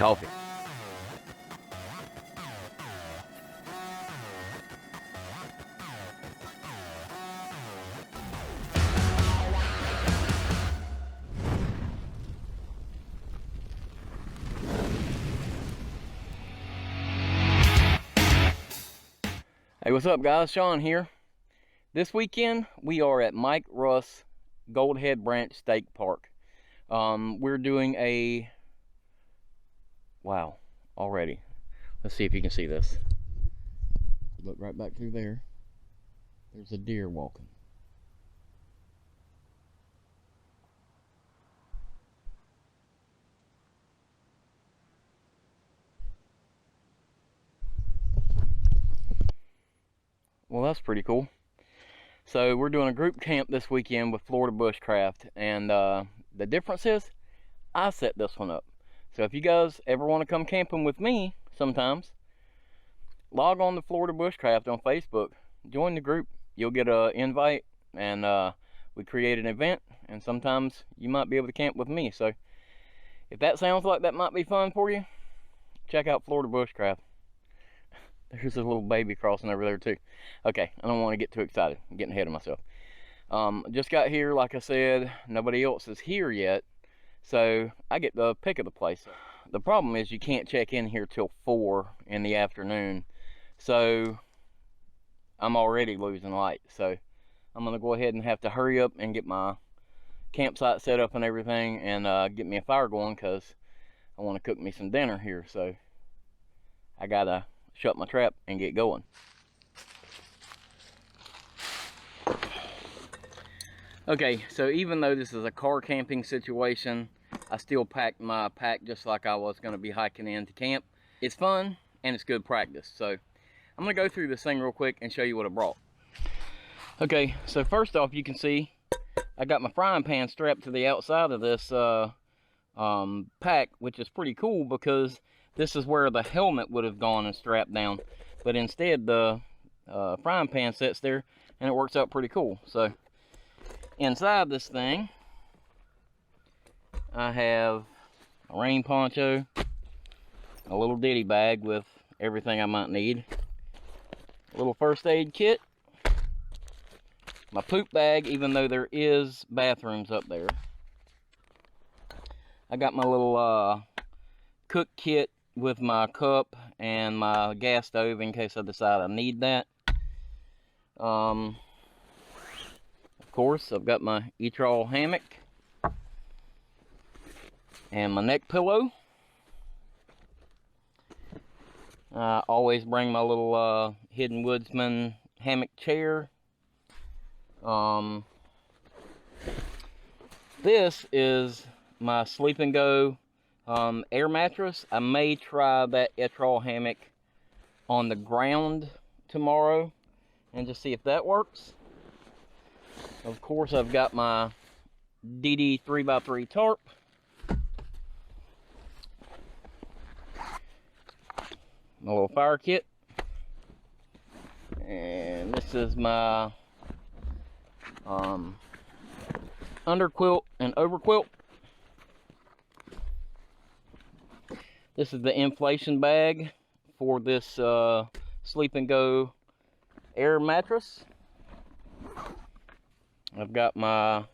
coffee. Hey, what's up guys? Sean here. This weekend we are at Mike Russ Goldhead Branch State Park. We're doing a wow already. Let's see if you can see this. Look right back through there. There's a deer walking. Well, that's pretty cool. So we're doing a group camp this weekend with Florida Bushcraft, and the difference is I set this one up. So if you guys ever want to come camping with me sometimes, log on to Florida Bushcraft on Facebook, join the group. You'll get an invite, and we create an event, and sometimes you might be able to camp with me. So if that sounds like that might be fun for you, check out Florida Bushcraft. There's a little baby crossing over there too. Okay, I don't want to get too excited. I'm getting ahead of myself. Just got here, like I said, nobody else is here yet, so I get the pick of the place. The problem is you can't check in here till 4 in the afternoon, so I'm already losing light. So I'm gonna go ahead and have to hurry up and get my campsite set up and everything, and get me a fire going, because I want to cook me some dinner here. So I gotta shut my trap and get going. Okay, so even though this is a car camping situation, I still packed my pack just like I was going to be hiking into camp. It's fun and it's good practice. So I'm going to go through this thing real quick and show you what I brought. Okay, so first off, you can see I got my frying pan strapped to the outside of this pack, which is pretty cool because this is where the helmet would have gone and strapped down, but instead the frying pan sits there, and it works out pretty cool. So inside this thing I have a rain poncho, a little ditty bag with everything I might need, a little first aid kit, my poop bag, even though there is bathrooms up there. I got my little cook kit with my cup and my gas stove in case I decide I need that. Of course, I've got my E-Trawl hammock and my neck pillow. I always bring my little Hidden Woodsman hammock chair. This is my Sleep and Go air mattress. I may try that E-Trawl hammock on the ground tomorrow and just see if that works. Of course, I've got my DD 3x3 tarp, my little fire kit, and this is my underquilt and overquilt. This is the inflation bag for this Sleep and Go air mattress. I've got my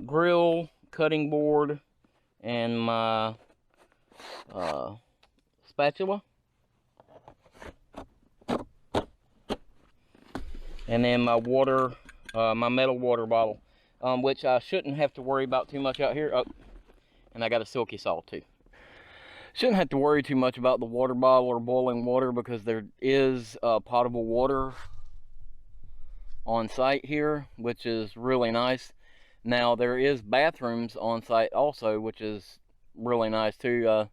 grill, cutting board, and my spatula. And then my water, my metal water bottle, which I shouldn't have to worry about too much out here. Oh, and I got a silky saw too. Shouldn't have to worry too much about the water bottle or boiling water, because there is potable water on site here, which is really nice. Now there is bathrooms on site also, which is really nice too.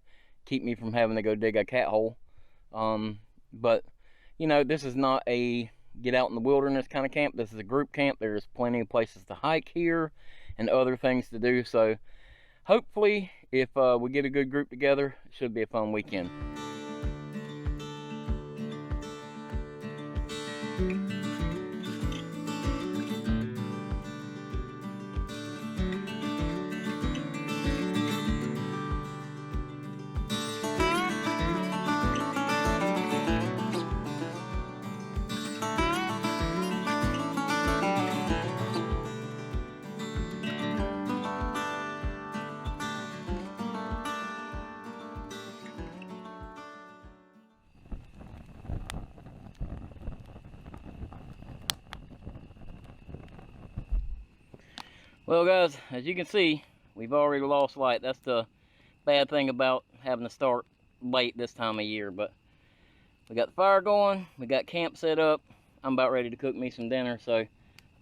Keep me from having to go dig a cat hole. But you know, this is not a get out in the wilderness kind of camp. This is a group camp. There's plenty of places to hike here and other things to do. So hopefully, if we get a good group together, it should be a fun weekend. Well guys, as you can see, we've already lost light. That's the bad thing about having to start late this time of year. But we got the fire going, we got camp set up. I'm about ready to cook me some dinner. So I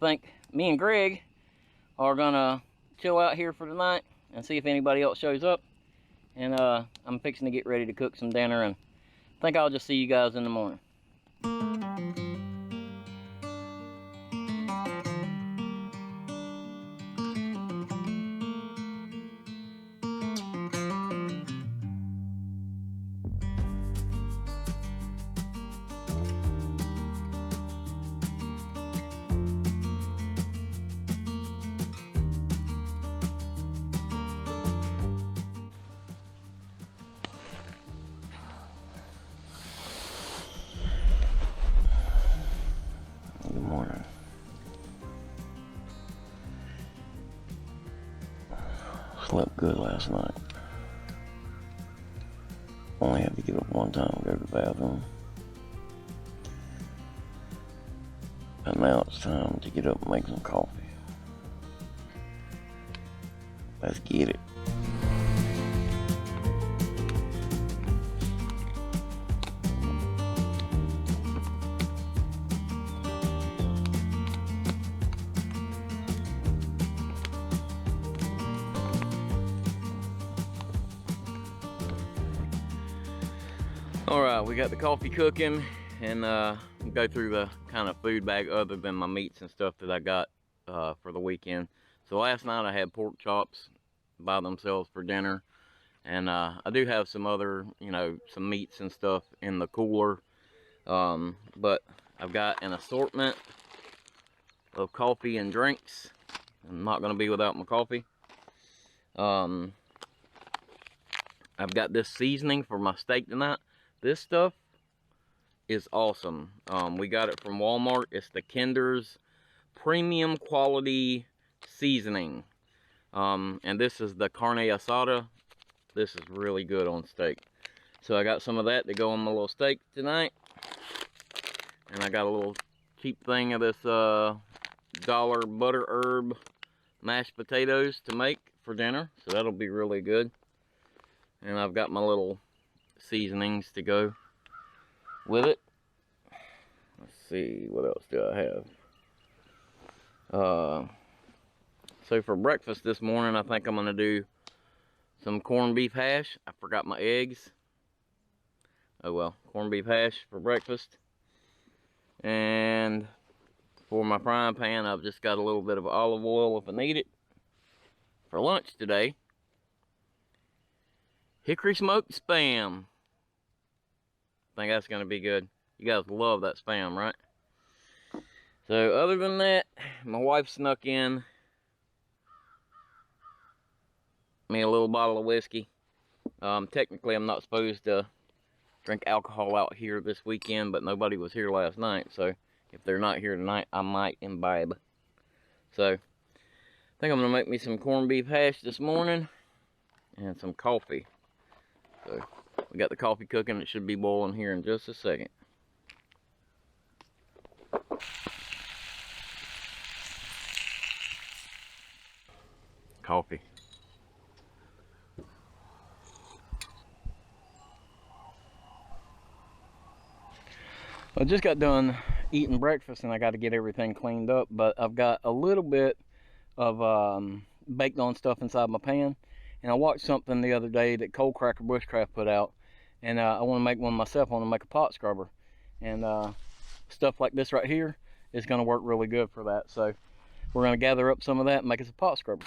think me and Greg are gonna chill out here for tonight and see if anybody else shows up. And I'm fixing to get ready to cook some dinner, and I think I'll just see you guys in the morning. Good morning. Slept good last night. Only had to get up one time to go to the bathroom. And now it's time to get up and make some coffee. Let's get it. Alright, we got the coffee cooking, and go through the kind of food bag other than my meats and stuff that I got for the weekend. So last night I had pork chops by themselves for dinner, and I do have some other, some meats and stuff in the cooler, but I've got an assortment of coffee and drinks. I'm not going to be without my coffee. I've got this seasoning for my steak tonight. This stuff is awesome. We got it from Walmart. It's the Kinder's premium quality seasoning. And this is the carne asada. This is really good on steak. So I got some of that to go on my little steak tonight. And I got a little cheap thing of this dollar butter herb mashed potatoes to make for dinner. So that'll be really good. And I've got my little seasonings to go with it. Let's see, what else do I have? So for breakfast this morning, I think I'm gonna do some corned beef hash. I forgot my eggs. Oh well, corned beef hash for breakfast. And for my frying pan, I've just got a little bit of olive oil if I need it. For lunch today, hickory smoked Spam. I think that's gonna be good. You guys love that Spam, right? So other than that, my wife snuck in me a little bottle of whiskey. Technically I'm not supposed to drink alcohol out here this weekend, but nobody was here last night, so if they're not here tonight, I might imbibe. So I think I'm gonna make me some corned beef hash this morning and some coffee. So we got the coffee cooking. It should be boiling here in just a second. Coffee. I just got done eating breakfast and I got to get everything cleaned up, but I've got a little bit of baked on stuff inside my pan. And I watched something the other day that Cold Cracker Bushcraft put out, and I want to make one myself. I want to make a pot scrubber, and stuff like this right here is going to work really good for that. So we're going to gather up some of that and make us a pot scrubber.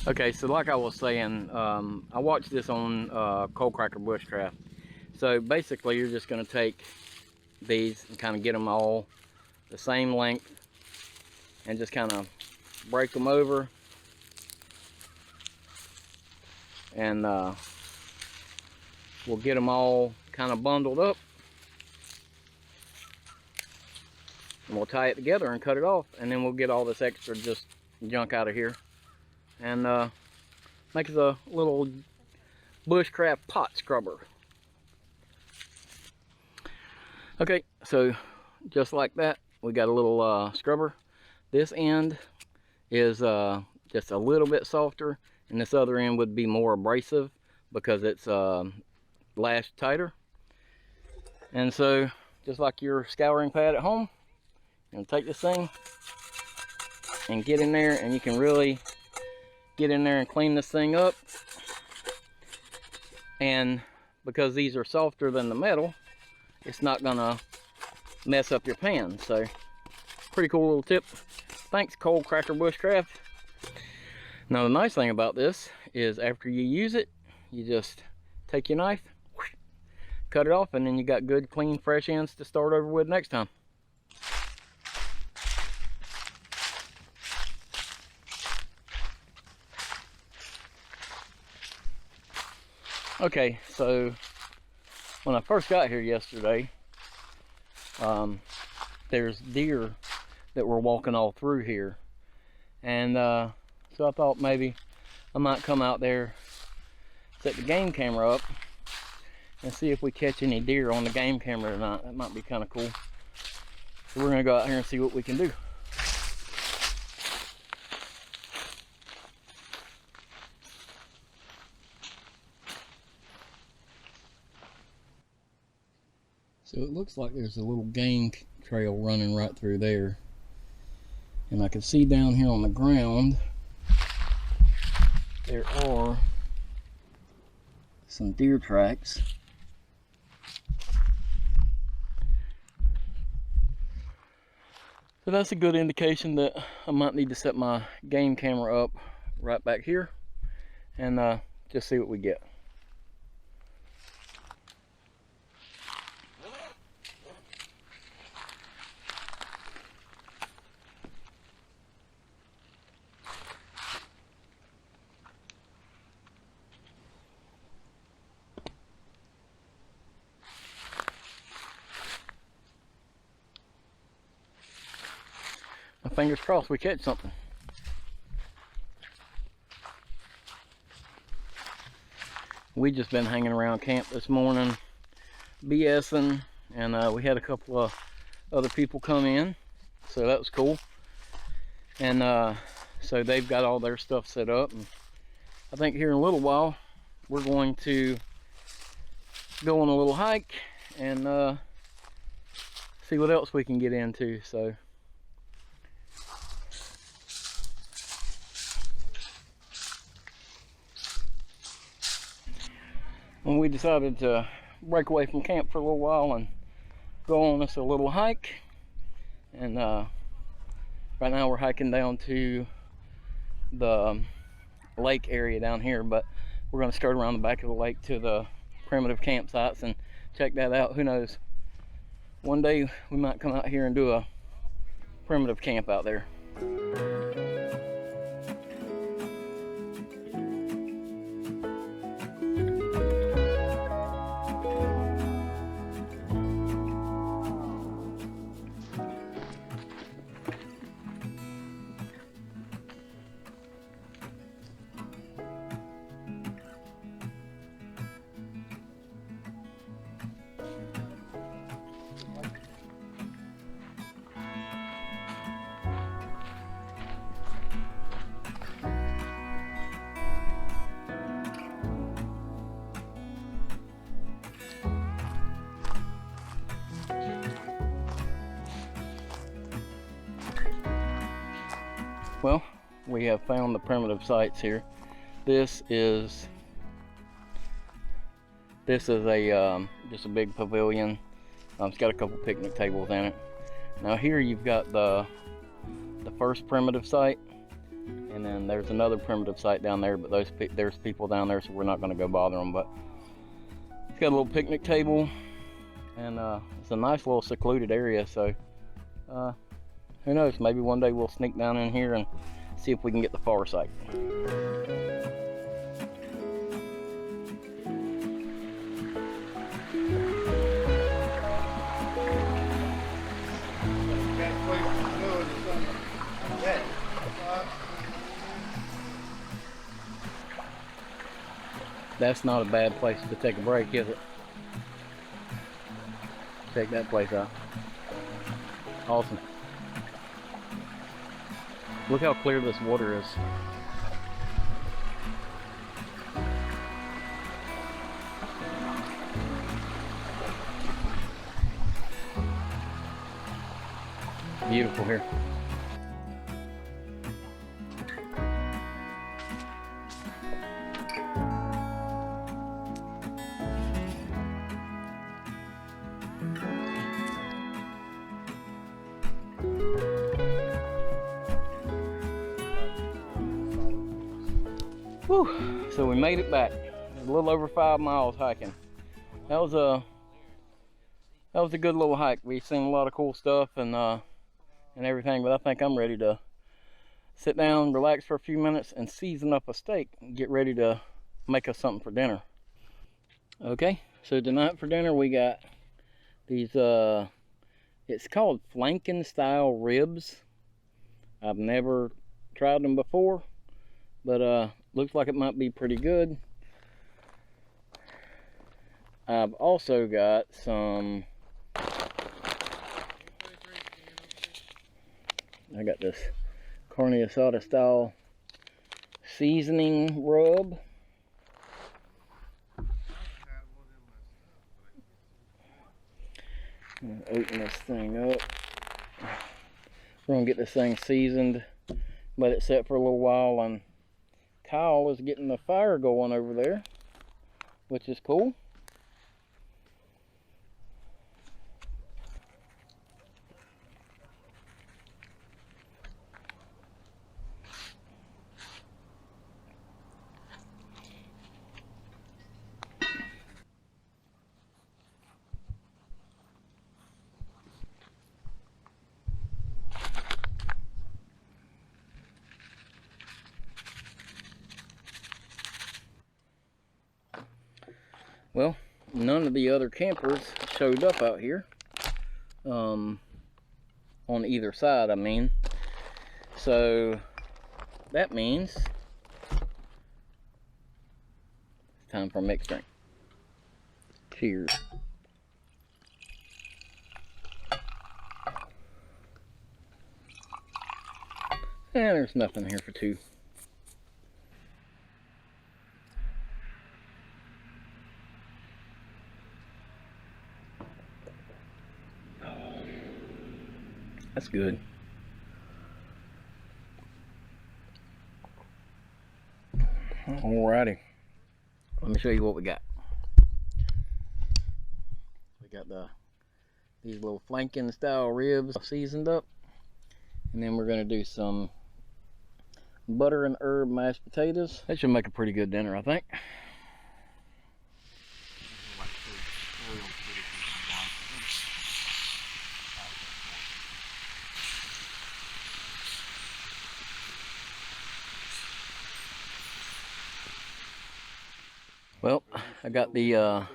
Okay, so like I was saying, I watched this on Cold Cracker Bushcraft. So basically you're just going to take these and kind of get them all the same length and just kind of break them over, and we'll get them all kind of bundled up, and we'll tie it together and cut it off, and then we'll get all this extra just junk out of here and make us a little bushcraft pot scrubber. Okay, so just like that, we got a little scrubber. This end is just a little bit softer, and this other end would be more abrasive because it's lashed tighter. And so, just like your scouring pad at home, you're gonna take this thing and get in there, and you can really get in there and clean this thing up. And because these are softer than the metal, it's not gonna mess up your pan. So pretty cool little tip. Thanks, Cold Cracker Bushcraft. Now the nice thing about this is after you use it, you just take your knife, whoosh, cut it off, and then you got good, clean, fresh ends to start over with next time. Okay, so when I first got here yesterday, there's deer that were walking all through here, and so I thought maybe I might come out there, set the game camera up, and see if we catch any deer on the game camera tonight. That might be kind of cool. So we're gonna go out here and see what we can do. So it looks like there's a little game trail running right through there. And I can see down here on the ground, there are some deer tracks. So that's a good indication that I might need to set my game camera up right back here and just see what we get. Fingers crossed we catch something. We just been hanging around camp this morning, BSing, and we had a couple of other people come in, so that was cool. And so they've got all their stuff set up, and I think here in a little while we're going to go on a little hike and see what else we can get into. So when we decided to break away from camp for a little while and go on this a little hike, and right now we're hiking down to the lake area down here, but we're going to start around the back of the lake to the primitive campsites and check that out. Who knows, one day we might come out here and do a primitive camp out there. Well, we have found the primitive sites here. This is a just a big pavilion. It's got a couple picnic tables in it. Now here you've got the first primitive site, and then there's another primitive site down there, but there's people down there, so we're not going to go bother them. But it's got a little picnic table, and it's a nice little secluded area. So who knows, maybe one day we'll sneak down in here and see if we can get the far site. That's not a bad place to take a break, is it? Check that place out. Awesome. Look how clear this water is. Beautiful here. Whew. So we made it back. It was a little over 5 miles hiking. That was a good little hike. We've seen a lot of cool stuff and everything, but I think I'm ready to sit down, relax for a few minutes, and season up a steak and get ready to make us something for dinner. Okay, so tonight for dinner we got these, it's called flanking style ribs. I've never tried them before, but looks like it might be pretty good. I've also got some, I got this carne asada style seasoning rub. I'm gonna open this thing up. We're gonna get this thing seasoned, let it set for a little while, and Kyle is getting the fire going over there, which is cool. Well, none of the other campers showed up out here, on either side, I mean. So that means it's time for a mixed drink. Cheers. And there's nothing here for two. That's good. Alrighty. Let me show you what we got. We got these little flanking style ribs seasoned up. And then we're gonna do some butter and herb mashed potatoes. That should make a pretty good dinner, I think. Well, I got the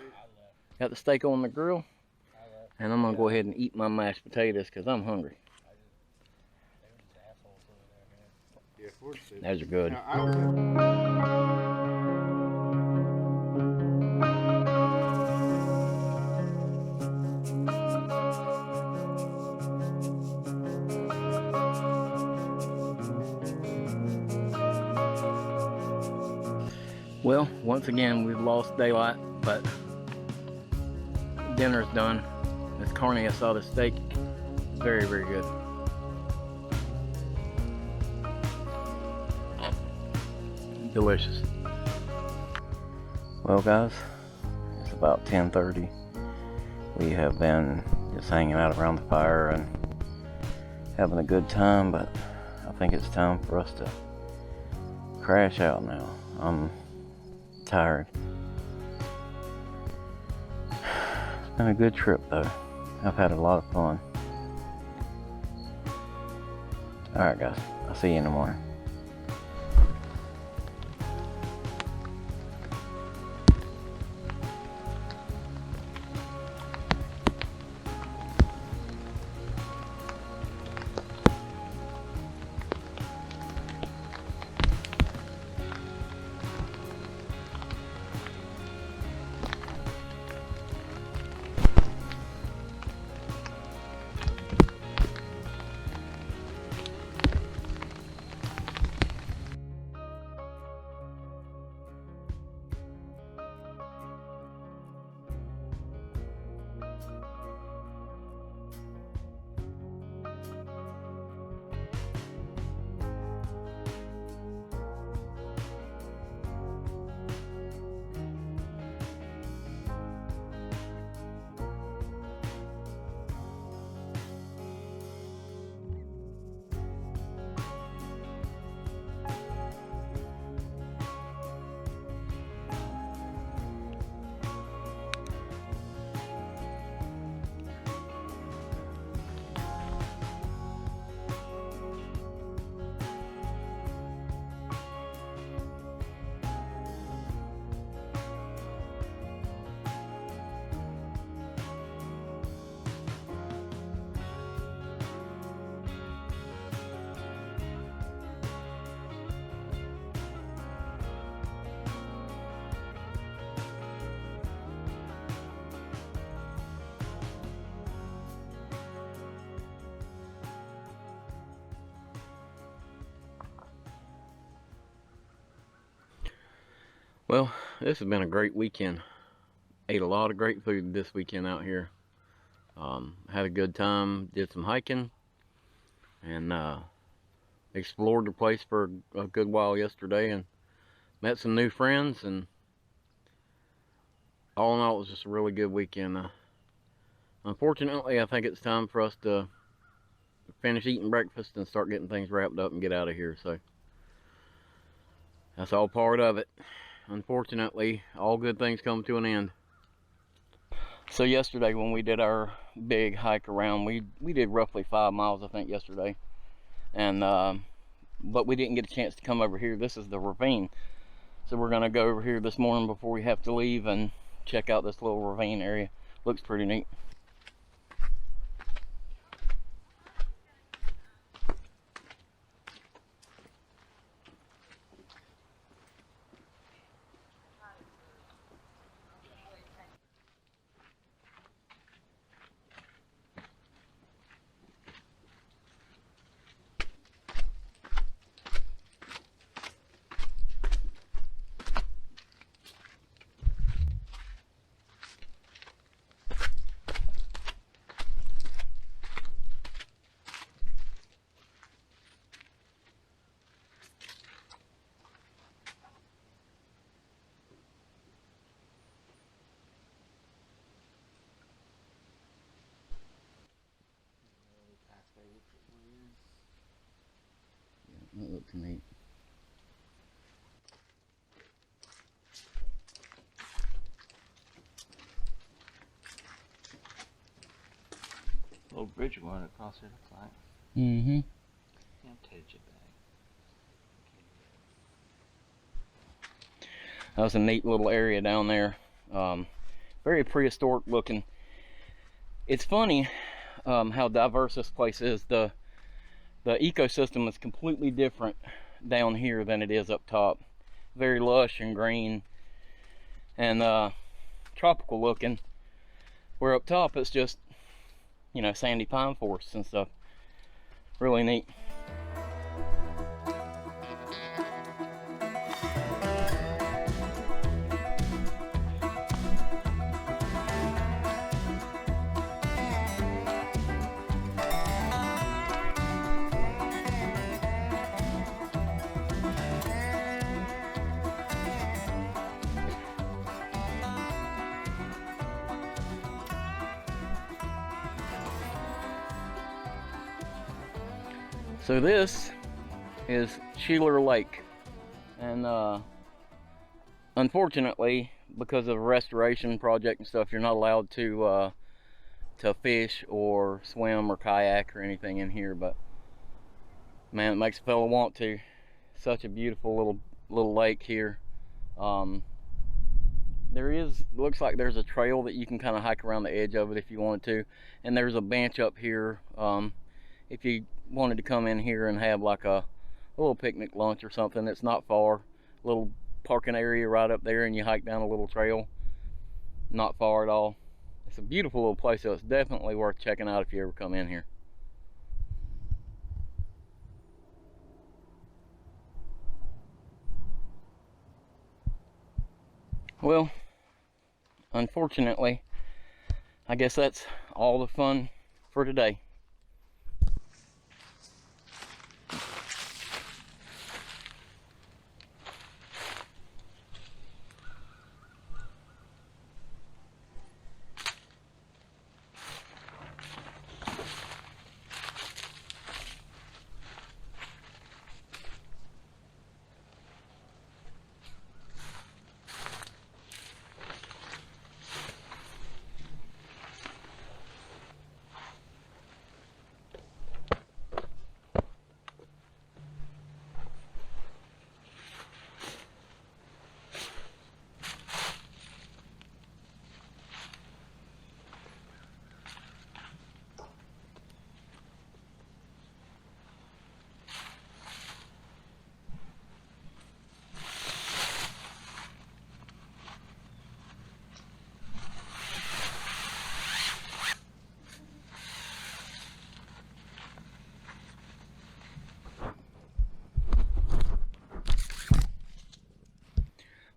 steak on the grill, and I'm gonna go ahead and eat my mashed potatoes because I'm hungry. Those are good. Well, once again, we've lost daylight, but dinner's done. This carne asada steak is very, very good. Delicious. Well, guys, it's about 10:30. We have been just hanging out around the fire and having a good time, but I think it's time for us to crash out now. I'm tired. It's been a good trip though. I've had a lot of fun. Alright guys, I'll see you in the morning. Well, this has been a great weekend. Ate a lot of great food this weekend out here. Had a good time, did some hiking, and explored the place for a good while yesterday, and met some new friends, and all in all, it was just a really good weekend. Unfortunately, I think it's time for us to finish eating breakfast and start getting things wrapped up and get out of here, so that's all part of it. Unfortunately, all good things come to an end. So yesterday when we did our big hike around, we did roughly 5 miles, I think, yesterday, and but we didn't get a chance to come over here. This is the ravine, so we're gonna go over here this morning before we have to leave and check out this little ravine area. Looks pretty neat. That looks neat. Little bridge going across here, looks like. Mm-hmm. Can't take it back. That was a neat little area down there. Very prehistoric looking. It's funny how diverse this place is. The ecosystem is completely different down here than it is up top. Very lush and green and tropical looking. Where up top it's just, you know, sandy pine forests and stuff. Really neat. So this is Sheeler Lake, and unfortunately, because of a restoration project and stuff, you're not allowed to fish or swim or kayak or anything in here. But man, it makes a fellow want to. Such a beautiful little lake here. Looks like there's a trail that you can kind of hike around the edge of it if you wanted to, and there's a bench up here if you wanted to come in here and have like a little picnic lunch or something. It's not far. A little parking area right up there, and you hike down a little trail. Not far at all. It's a beautiful little place, so it's definitely worth checking out if you ever come in here. Well, unfortunately, I guess that's all the fun for today.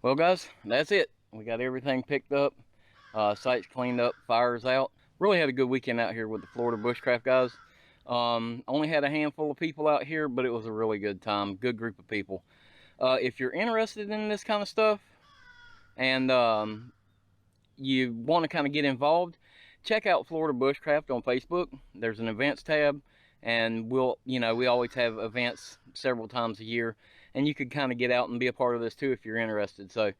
Well, guys, that's it. We got everything picked up, sites cleaned up, fires out. Really had a good weekend out here with the Florida Bushcraft guys. Only had a handful of people out here, but it was a really good time. Good group of people. If you're interested in this kind of stuff and you want to kind of get involved, check out Florida Bushcraft on Facebook. There's an events tab, and we always have events several times a year, and you could kind of get out and be a part of this too if you're interested. So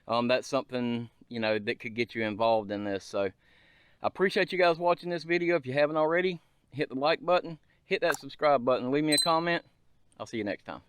that's something that could get you involved in this. So I appreciate you guys watching this video. If you haven't already, hit the like button, hit that subscribe button, leave me a comment. I'll see you next time.